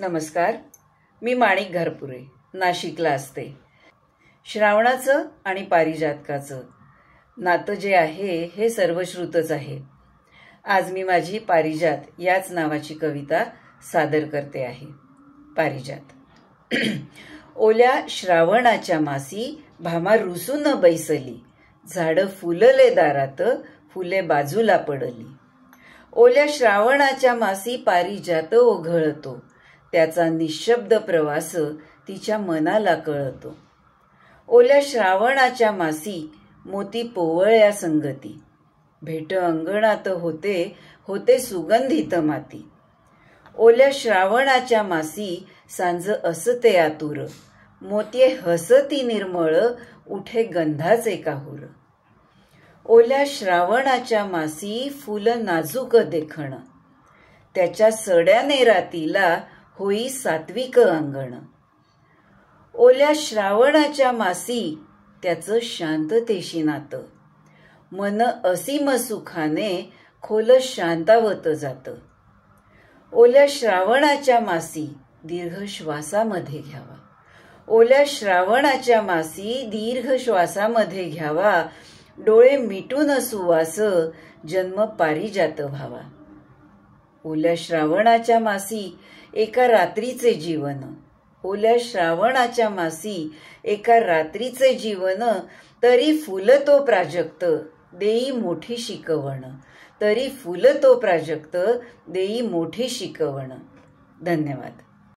नमस्कार. मी माणिक घारपुरे, नाशिकला असते. श्रावणाचं आणि पारिजातकाचं नातं जे आहे हे सर्वश्रुतच आहे. आज मी माझी पारिजात याच नावाची कविता सादर करते आहे. पारिजात. ओल्या श्रावणाच्या मासी भामा रुसून बैसली, झाडं फुलले दारात, फुले बाजूला पडली. ओल्या श्रावणाच्या मासी पारिजात ओघळतो, त्याचा निशब्द प्रवास तिच्या मनाला कळतो. ओल्या श्रावणाच्या मासी मोती पोवळ्या संगती, भेट अंगणात होते होते सुगंधित माती. ओल्या श्रावणाच्या मासी सांज असते आतुर, मोत्ये हसती निर्मळ, उठे गंधाचे काहूर. ओल्या श्रावणाच्या मासी फुल नाजूक देखण, त्याच्या सड्याने रातीला होई सात्विक अंगण. ओल्या श्रावणाच्या मासी त्याचं शांततेशी नातं, मन असीम सुखाने खोल शांतावत जात. ओल्या श्रावणाच्या मासी दीर्घ श्वासामध्ये घ्यावा, ओल्या श्रावणाच्या मासी दीर्घ श्वासामध्ये घ्यावा. डोळे मिटून सुवास जन्म पारिजात व्हावा. ओल्या श्रावणाच्या मासी एका रात्रीचे जीवन, ओल्या श्रावणाच्या मासी एका रात्रीचे जीवन. तरी फुलतो प्राजक्त देई मोठी शिकवण, तरी फुलतो प्राजक्त देई मोठी शिकवण. धन्यवाद.